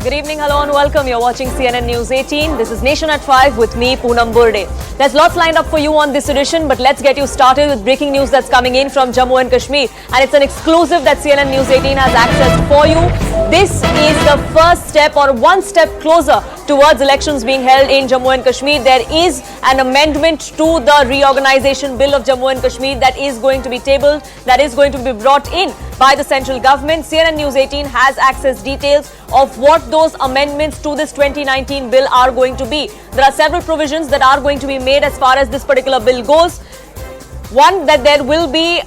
Good evening, hello and welcome. You're watching CNN News 18. This is Nation at 5 with me, Poonam Burde. There's lots lined up for you on this edition, but let's get you started with breaking news that's coming in from Jammu and Kashmir. And it's an exclusive that CNN News 18 has accessed for you. This is the first step or one step closer towards elections being held in Jammu and Kashmir. There is an amendment to the Reorganisation Bill of Jammu and Kashmir that is going to be tabled, that is going to be brought in by the central government. CNN News 18 has access details of what those amendments to this 2019 bill are going to be. There are several provisions that are going to be made as far as this particular bill goes. One, that there will be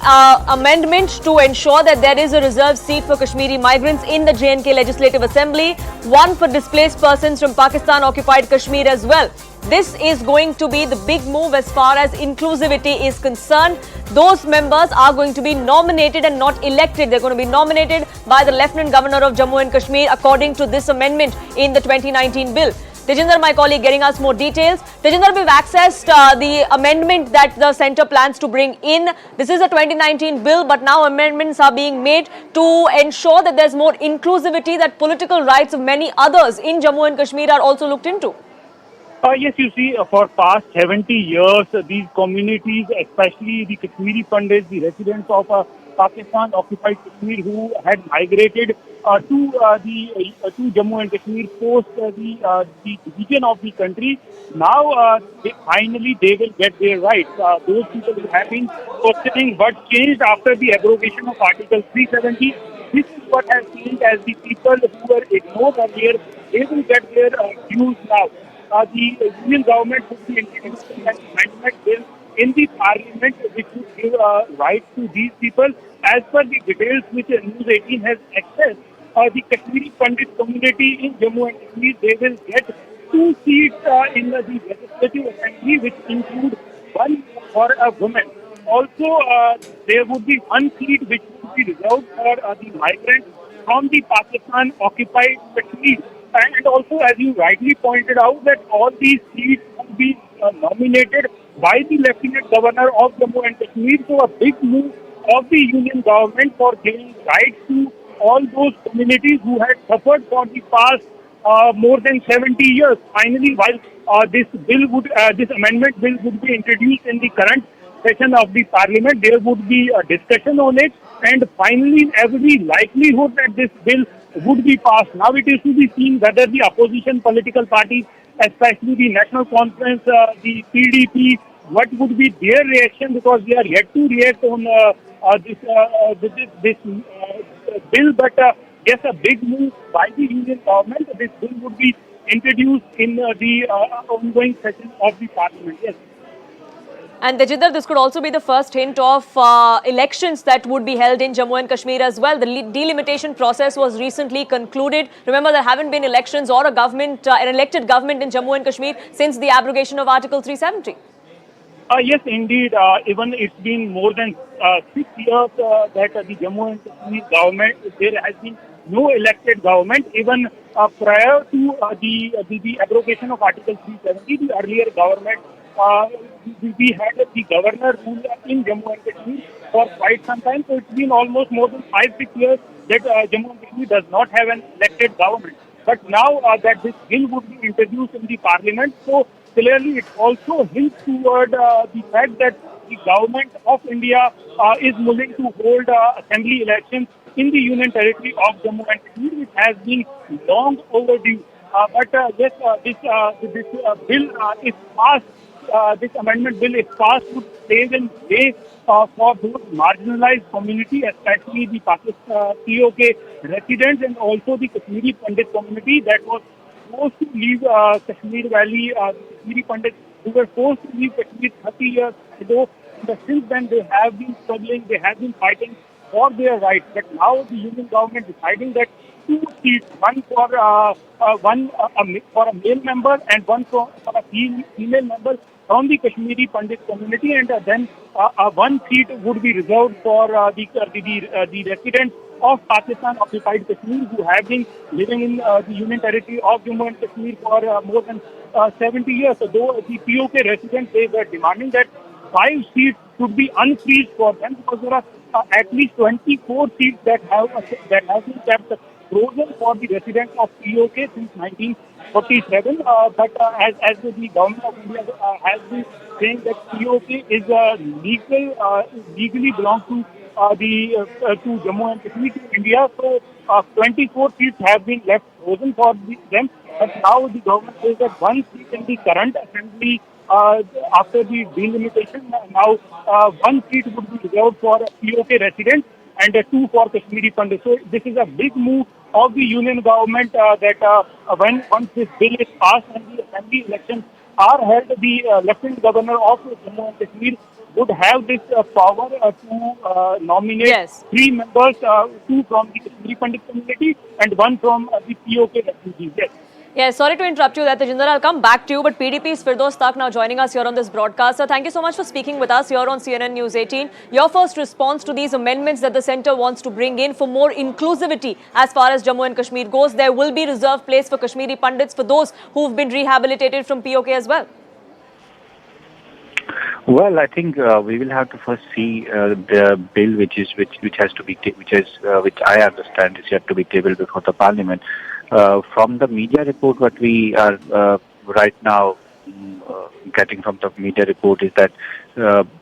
amendment to ensure that there is a reserved seat for Kashmiri migrants in the J&K Legislative Assembly. One for displaced persons from Pakistan-occupied Kashmir as well. This is going to be the big move as far as inclusivity is concerned. Those members are going to be nominated and not elected. They're going to be nominated by the Lieutenant Governor of Jammu and Kashmir according to this amendment in the 2019 bill. Tejinder, my colleague, getting us more details. Tejinder, we've accessed the amendment that the centre plans to bring in. This is a 2019 bill, but now amendments are being made to ensure that there's more inclusivity, that political rights of many others in Jammu and Kashmir are also looked into. Yes, you see, for past 70 years, these communities, especially the Kashmiri Pandits, the residents of Pakistan-occupied Kashmir who had migrated to Jammu and Kashmir post the division of the country, now finally they will get their rights. Those people who have been questioning what changed after the abrogation of Article 370, this is what has changed, as the people who were ignored earlier, they will get their dues now. The Union government would be introducing an amendment bill in the parliament which would give rights to these people. As per the details which News 18 has accessed, the Kashmiri Pandit community in Jammu and Kashmir, they will get 2 seats in the Legislative Assembly, which include 1 for a woman. Also, there would be 1 seat which would be reserved for the migrants from the Pakistan-occupied Kashmir. And also, as you rightly pointed out, that all these seats will be nominated by the Lieutenant Governor of Jammu and Kashmir. So a big move of the Union government for giving rights to all those communities who had suffered for the past more than 70 years. Finally, while this amendment bill would be introduced in the current session of the parliament, there would be a discussion on it, and finally, every likelihood that this bill would be passed. Now it is to be seen whether the opposition political parties, especially the National Conference, the PDP, what would be their reaction, because they are yet to react on this bill. But yes, a big move by the Union government. This bill would be introduced in the ongoing session of the parliament. Yes. And Tejinder, this could also be the first hint of elections that would be held in Jammu and Kashmir as well. The delimitation process was recently concluded. Remember, there haven't been elections or an elected government in Jammu and Kashmir since the abrogation of Article 370. Yes, indeed. Even it's been more than 6 years that the Jammu and Kashmir government, there has been no elected government. Even prior to the abrogation of Article 370, the earlier government, we had the governor rule in Jammu and Kashmir for quite some time. So it's been almost more than 5-6 years that Jammu and Kashmir does not have an elected government. But now that this bill would be introduced in the parliament, so clearly it also hints toward the fact that the government of India is willing to hold assembly elections in the union territory of Jammu and Kashmir, which has been long overdue. But yes, this bill is passed. This amendment bill, if passed, would pave the way for those marginalized community, especially the Pakistan POK residents and also the Kashmiri Pandit community that was forced to leave Kashmir Valley. Kashmiri Pandits who were forced to leave Kashmir 30 years ago. But since then, they have been struggling, they have been fighting for their rights. But now the Union government deciding that 2 seats, one for a male member and one for a female member from the Kashmiri Pandit community, and then 1 seat would be reserved for the residents of Pakistan-occupied Kashmir who have been living in the Union territory of Jammu and Kashmir for more than 70 years. So though the POK residents, they were demanding that 5 seats should be unfreezed for them, because there are at least 24 seats that have been kept frozen for the residents of POK since 1947. As the government of India has been saying that POK is legally belongs to to Jammu and Kashmir to India. So 24 seats have been left frozen for them. But now the government says that one seat in the current assembly after the delimitation, now one seat would be reserved for POK residents and two for Kashmiri Pandits. So this is a big move of the union government when once this bill is passed and the assembly elections are held, the Lieutenant Governor of Jammu and Kashmir would have this power to nominate Yes. three members, two from the Kashmiri Pandit community and one from the POK refugees. Yes. Yeah, sorry to interrupt you there, Tejinder. I'll come back to you, but PDP's Firdaus Tak now joining us here on this broadcast. So thank you so much for speaking with us here on CNN News 18. Your first response to these amendments that the centre wants to bring in for more inclusivity as far as Jammu and Kashmir goes. There will be reserved place for Kashmiri Pandits for those who've been rehabilitated from POK as well. Well, I think we will have to first see the bill, which has to be which I understand is yet to be tabled before the Parliament. From the media report, what we are right now getting from the media report is that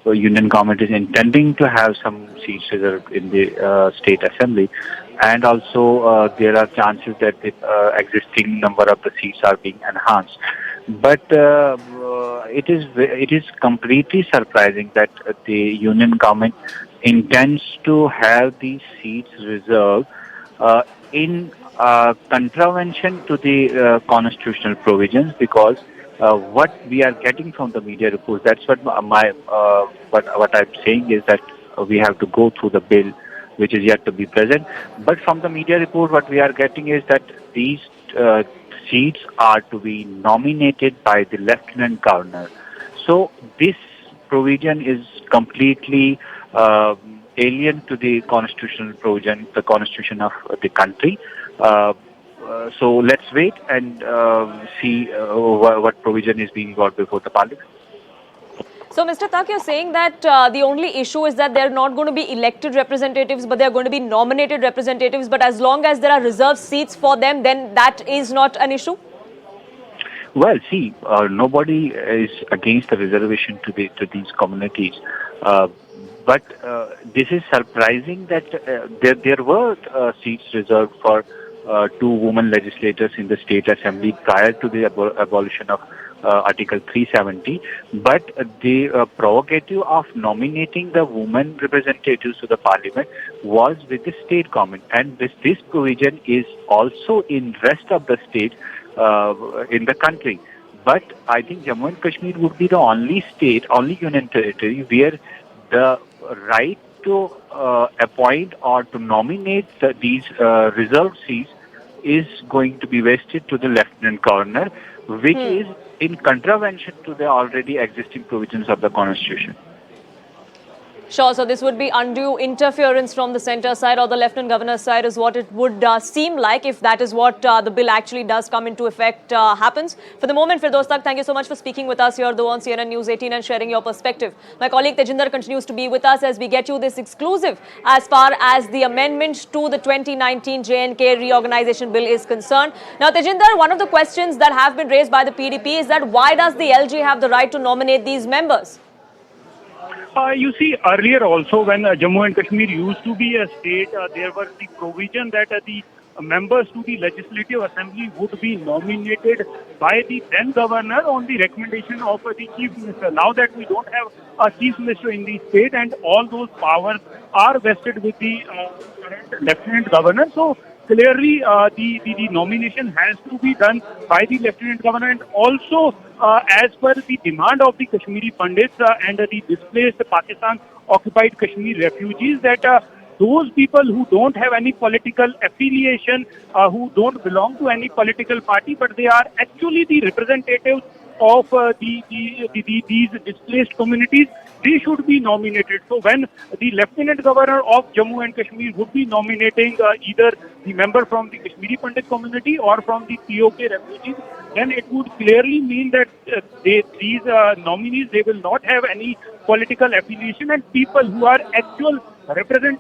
Union government is intending to have some seats reserved in the state assembly, and also there are chances that the existing number of the seats are being enhanced. But it is completely surprising that the union government intends to have these seats reserved in contravention to the constitutional provisions, because what we are getting from the media reports, that's what what I'm saying is that we have to go through the bill, which is yet to be present. But from the media report, what we are getting is that these seats are to be nominated by the Lieutenant Governor. So this provision is completely alien to the constitutional provision, the constitution of the country. So let's wait and see what provision is being brought before the Parliament. So, Mr. Tak, you're saying that the only issue is that they're not going to be elected representatives, but they're going to be nominated representatives. But as long as there are reserved seats for them, then that is not an issue? Well, see, nobody is against the reservation to these communities. But this is surprising that there were seats reserved for two women legislators in the state assembly prior to the abolition of Article 370, but the prerogative of nominating the women representatives to the parliament was with the state government, and this provision is also in rest of the states in the country. But I think Jammu and Kashmir would be the only union territory where the right to appoint or to nominate these reserved seats is going to be vested to the Lieutenant Governor, which is in contravention to the already existing provisions of the Constitution. Sure, so this would be undue interference from the centre side or the Lieutenant Governor's side is what it would seem like if that is what the bill actually does come into effect happens. For the moment, Firdaus Tak, thank you so much for speaking with us here though on CNN News 18 and sharing your perspective. My colleague Tejinder continues to be with us as we get you this exclusive as far as the amendment to the 2019 J&K Reorganisation Bill is concerned. Now, Tejinder, one of the questions that have been raised by the PDP is that why does the LG have the right to nominate these members? You see, earlier also when Jammu and Kashmir used to be a state, there was the provision that the members to the Legislative Assembly would be nominated by the then governor on the recommendation of the Chief Minister. Now that we don't have a Chief Minister in the state and all those powers are vested with the current Lieutenant Governor, so clearly the nomination has to be done by the Lieutenant Governor, and also as per the demand of the Kashmiri Pandits and the displaced Pakistan occupied Kashmir refugees, that those people who don't have any political affiliation, who don't belong to any political party, but they are actually the representatives of these displaced communities, they should be nominated. So when the Lieutenant Governor of Jammu and Kashmir would be nominating either the member from the Kashmiri Pandit community or from the POK refugees, then it would clearly mean that these nominees, they will not have any political affiliation, and people who are actual representatives